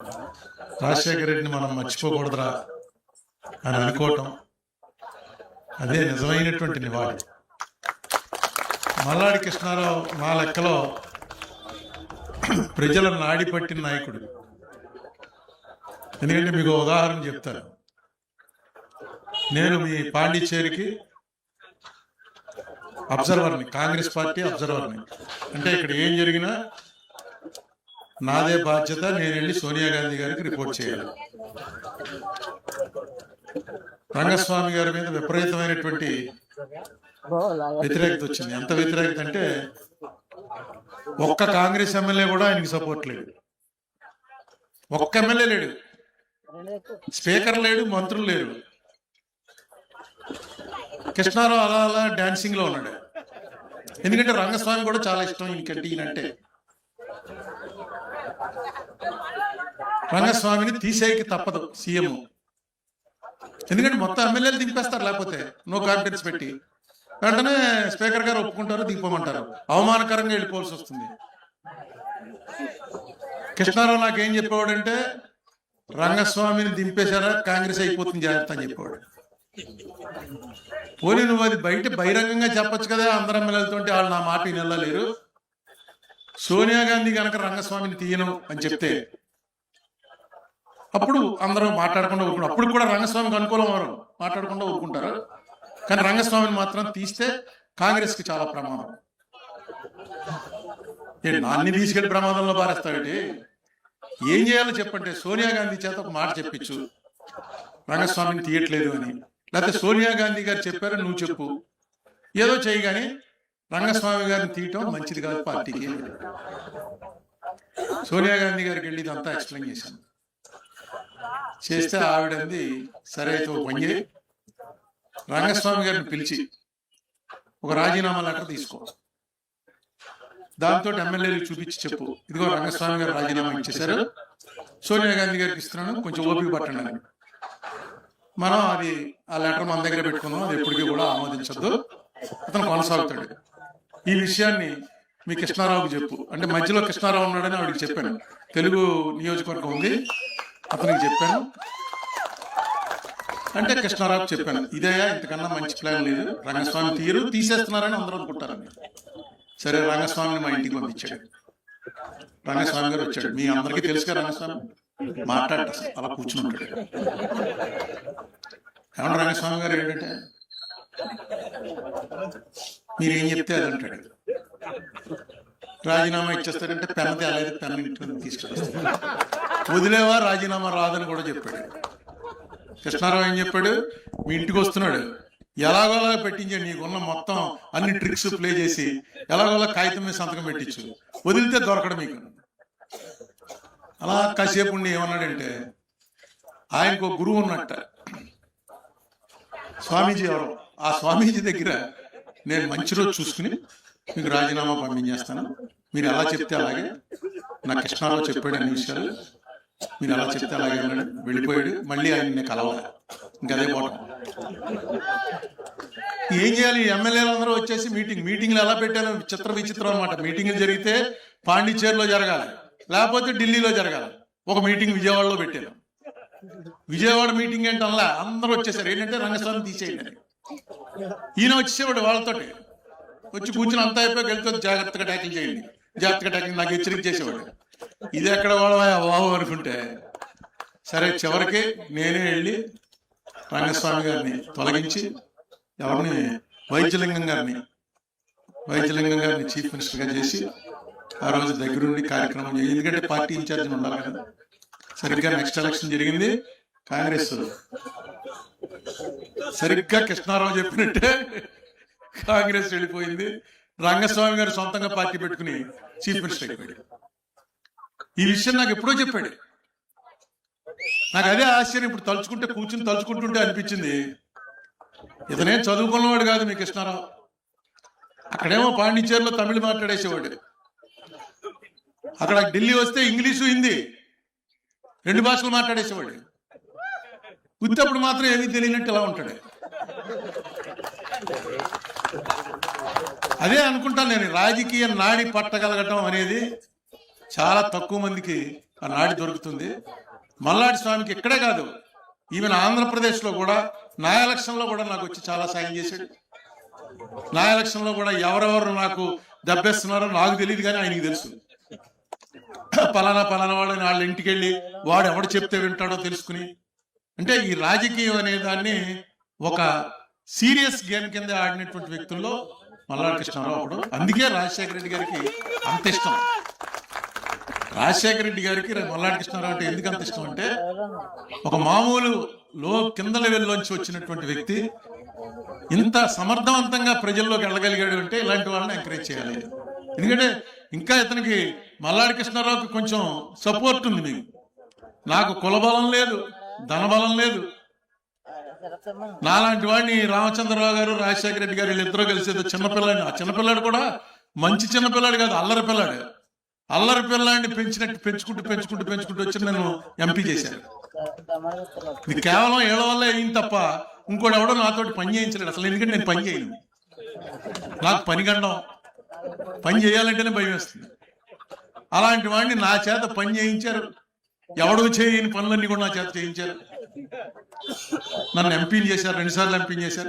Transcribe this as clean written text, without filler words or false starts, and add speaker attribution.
Speaker 1: రాజశేఖర రెడ్డిని మనం మర్చిపోకూడదురా అని అనుకోవటం అదే నిజమైనటువంటి నివాళి. మల్లాడి కృష్ణారావు నా లెక్కలో ప్రజల నాడి పట్టిన నాయకుడు. ఎందుకంటే మీకు ఉదాహరణ చెప్తాను. నేను మీ పాండిచ్చేరికి అబ్జర్వర్ని, కాంగ్రెస్ పార్టీ అబ్జర్వర్ని. అంటే ఇక్కడ ఏం జరిగినా నాదే బాధ్యత, నేను వెళ్ళి సోనియా గాంధీ గారికి రిపోర్ట్ చేయాలి. రంగస్వామి గారి మీద విపరీతమైనటువంటి వ్యతిరేకత వచ్చింది. ఎంత వ్యతిరేకత అంటే ఒక్క కాంగ్రెస్ ఎమ్మెల్యే కూడా ఆయనకి సపోర్ట్ లేడు. ఒక్క ఎమ్మెల్యే లేడు, స్పీకర్ లేడు, మంత్రులు లేరు. కృష్ణారావు అలా అలా డాన్సింగ్ లో ఉన్నాడు. ఎందుకంటే రంగస్వామి కూడా చాలా ఇష్టం ఈయనంటే. రంగస్వామిని తీసేయకి తప్పదు సీఎం. ఎందుకంటే మొత్తం ఎమ్మెల్యేలు దింపేస్తారు, లేకపోతే నో కాన్ఫిడెన్స్ పెట్టి వెంటనే స్పీకర్ గారు ఒప్పుకుంటారు, దింపమంటారు. అవమానకరంగా వెళ్ళిపోవాల్సి వస్తుంది. కృష్ణారావు నాకేం చెప్పేవాడంటే, రంగస్వామిని దింపేశారా కాంగ్రెస్ అయిపోతుంది జాగ్రత్త అని చెప్పేవాడు. పోనీ నువ్వు అది బయట బహిరంగంగా చెప్పచ్చు కదా, అందరు ఎమ్మెల్యేలతో వాళ్ళు నా మాట వినలేరు. సోనియా గాంధీ కనుక రంగస్వామిని తీయను అని చెప్తే అప్పుడు అందరూ మాట్లాడకుండా ఊరుకుంటారు. అప్పుడు కూడా రంగస్వామికి అనుకూలం ఎవరు మాట్లాడకుండా ఊరుకుంటారు. కానీ రంగస్వామిని మాత్రం తీస్తే కాంగ్రెస్ కి చాలా ప్రమాదం. నాన్ని తీసుకెళ్లి ప్రమాదంలో పారేస్తాడు. ఏం చేయాలో చెప్పంటే సోనియా గాంధీ చేత ఒక మాట చెప్పించు, రంగస్వామిని తీయట్లేదు అని. లేకపోతే సోనియా గాంధీ గారు చెప్పారు, నువ్వు చెప్పు, ఏదో చేయి, కానీ రంగస్వామి గారిని తీయటం మంచిది కాదు పార్టీకి. సోనియా గాంధీ గారికి వెళ్ళి ఇదంతా ఎక్స్ప్లెయిన్ చేశాను. చేస్తే ఆవిడంది, సరే అయితే ఒక పని చేయి, రంగస్వామి గారిని పిలిచి ఒక రాజీనామా లెటర్ తీసుకో, దాంతో ఎమ్మెల్యేలు చూపించి చెప్పు, ఇదిగో రంగస్వామి గారు రాజీనామా ఇచ్చేశారు, సోనియా గాంధీ గారికి ఇస్తున్నాను, కొంచెం ఓపిక పట్టండి అని. మనం అది ఆ లెటర్ మన దగ్గర పెట్టుకున్నాం, అది ఎప్పటికీ కూడా ఆమోదించద్దు, అతను కొనసాగుతాడు. ఈ విషయాన్ని మీ కృష్ణారావుకి చెప్పు అంటే, మధ్యలో కృష్ణారావు ఉన్నాడని ఆవిడికి చెప్పాను. తెలుగు నియోజకవర్గం ఉంది, అతనికి చెప్పాను. అంటే కృష్ణారావుకి చెప్పాను, ఇదయా ఇంతకన్నా మంచి ప్లాన్ లేదు, రంగస్వామి తీసేస్తున్నారని అందరూ అనుకుంటారని. సరే రంగస్వామిని మా ఇంటికి పంపించాడు. రంగస్వామి గారు వచ్చాడు. మీ అందరికీ తెలుసుగా రంగస్వామి మాట్లాడట, అలా కూర్చుని ఉంటాడు. ఏమన్నా రంగస్వామి గారు ఏంటంటే, మీరేం చెప్తే అది అంటాడు. రాజీనామా ఇచ్చేస్తారంటే పెన్న తేలేదు, పెన్న ఇంటి తీసుకొస్తాడు. వదిలేవా రాజీనామా రాదని కూడా చెప్పాడు. కృష్ణారావు ఏం చెప్పాడు, మీ ఇంటికి వస్తున్నాడు, ఎలాగోలా పెట్టించండి, నీకున్న మొత్తం అన్ని ట్రిక్స్ ప్లే చేసి ఎలాగోలా కాగితం మీద సంతకం పెట్టించు, వదిలితే దొరకడం మీకు. అలా కాసేపు ఉండి ఏమన్నాడంటే, ఆయనకు ఒక గురువు ఉన్నట్ట, స్వామీజీ ఎవరు, ఆ స్వామీజీ దగ్గర నేను మంచి రోజు చూసుకుని మీకు రాజీనామా పంపించేస్తాను, మీరు ఎలా చెప్తే అలాగే, నా కృష్ణారావు చెప్పాడు అన్ని విషయాలు, మీరు ఎలా చెప్తే అలాగే అన్నాడు. వెళ్ళిపోయాడు. మళ్ళీ ఆయన కలవాలి, ఇంకదే పోవటం. ఏం చేయాలి, ఎమ్మెల్యేలు అందరూ వచ్చేసి మీటింగ్లు ఎలా పెట్టారు, విచిత్రం అనమాట. మీటింగ్లు జరిగితే పాండిచ్చేరిలో జరగాలి, లేకపోతే ఢిల్లీలో జరగాలి. ఒక మీటింగ్ విజయవాడలో పెట్టారు. విజయవాడ మీటింగ్ ఏంటల్లా అందరూ వచ్చేసారు. ఏంటంటే రంగస్వామి తీసేయండి. ఈయన వచ్చేసేవాడు వాళ్ళతోటి, వచ్చి కూర్చుని అంతా అయిపోయి వెళ్తే జాగ్రత్తగా ట్యాకిల్ చేయండి, జాగ్రత్తగా ట్యాకిల్, నాకు హెచ్చరిక చేసేవాడు. ఇది ఎక్కడ వాడవా బాబు అనుకుంటే, సరే చివరికి నేనే వెళ్ళి రంగస్వామి గారిని తొలగించి ఎవరిని వైద్యలింగం గారిని చీఫ్ మినిస్టర్ గా చేసి ఆ రోజు దగ్గరుండి కార్యక్రమం చేయాలి. ఎందుకంటే పార్టీ ఇన్ఛార్జ్ ఉండాలి కదా. సరిగ్గా నెక్స్ట్ ఎలక్షన్ జరిగింది, కాంగ్రెస్ సరిగ్గా కృష్ణారావు చెప్పినట్టే కాంగ్రెస్ వెళ్ళిపోయింది. రంగస్వామి గారు సొంతంగా పార్టీ పెట్టుకుని చీఫ్ మినిస్టర్ అయిపోయాడు. ఈ విషయం నాకు ఎప్పుడో చెప్పాడు. నాకు అదే ఆశ్చర్యం. ఇప్పుడు తలుచుకుంటుంటే అనిపించింది, ఇతనేం చదువుకున్నవాడు కాదు మీ కృష్ణారావు. అక్కడేమో పాండిచ్చేరిలో తమిళ మాట్లాడేసేవాడు, అక్కడ ఢిల్లీ వస్తే ఇంగ్లీషు హిందీ 2 భాషలు మాట్లాడేసేవాడు. ఉత్తప్పుడు మాత్రం ఏమీ తెలియనట్టు ఎలా ఉంటాడు. అదే అనుకుంటాను నేను, రాజకీయ నాడి పట్టగలగటం అనేది చాలా తక్కువ మందికి ఆ నాడి దొరుకుతుంది. మల్లాడి స్వామికి ఇక్కడే కాదు, ఈవెన్ ఆంధ్రప్రదేశ్లో కూడా నా ఎలక్షన్లో కూడా నాకు వచ్చి చాలా సాయం చేశాడు. నా ఎలక్షన్లో కూడా ఎవరెవరు నాకు దెబ్బేస్తున్నారో నాకు తెలియదు, కానీ ఆయనకి తెలుసు. పలానా వాడని వాళ్ళ ఇంటికి వెళ్ళి వాడు ఎవడు చెప్తే వింటాడో తెలుసుకుని, అంటే ఈ రాజకీయం అనే దాన్ని ఒక సీరియస్ గేమ్ కింద ఆడినటువంటి వ్యక్తుల్లో మల్లాడి కృష్ణారావు ఒకడు. అందుకే రాజశేఖర రెడ్డి గారికి అంత ఇష్టం. రాజశేఖర రెడ్డి గారికి మల్లాడి కృష్ణారావు అంటే ఎందుకు అంత ఇష్టం అంటే, ఒక మామూలు కింద లెవెల్లోంచి వచ్చినటువంటి వ్యక్తి ఇంత సమర్థవంతంగా ప్రజల్లోకి వెళ్ళగలిగాడు అంటే ఇలాంటి వాళ్ళని ఎంకరేజ్ చేయాలి. ఎందుకంటే ఇంకా ఇతనికి మల్లాడి కృష్ణారావుకి కొంచెం సపోర్ట్ ఉంది. మీకు నాకు కులబలం లేదు, ధనబలం లేదు. నాలాంటి వాడిని రామచంద్రరావు గారు, రాజశేఖర రెడ్డి గారు వీళ్ళిద్దరూ కలిసి చిన్నపిల్లాడిని, ఆ చిన్నపిల్లాడు కూడా మంచి చిన్నపిల్లాడు కాదు, అల్లరి పిల్లాడు. అల్లరి పిల్లాడిని పెంచుకుంటూ వచ్చి నేను ఎంపీ చేశాను. ఇది కేవలం ఏళ్ళ వల్ల అయింది తప్ప ఇంకోటి ఎవడో నాతోటి పని చేయించలేడు అసలు. ఎందుకంటే నేను పని చేయను, నాకు పని గండం, పని చేయాలంటేనే భయం వేస్తుంది. అలాంటి వాడిని నా చేత పని చేయించారు. ఎవడో చేయని పనులన్నీ కూడా నా చేత చేయించారు. నన్ను ఎంపీని చేశారు, 2 సార్లు ఎంపీని చేశారు.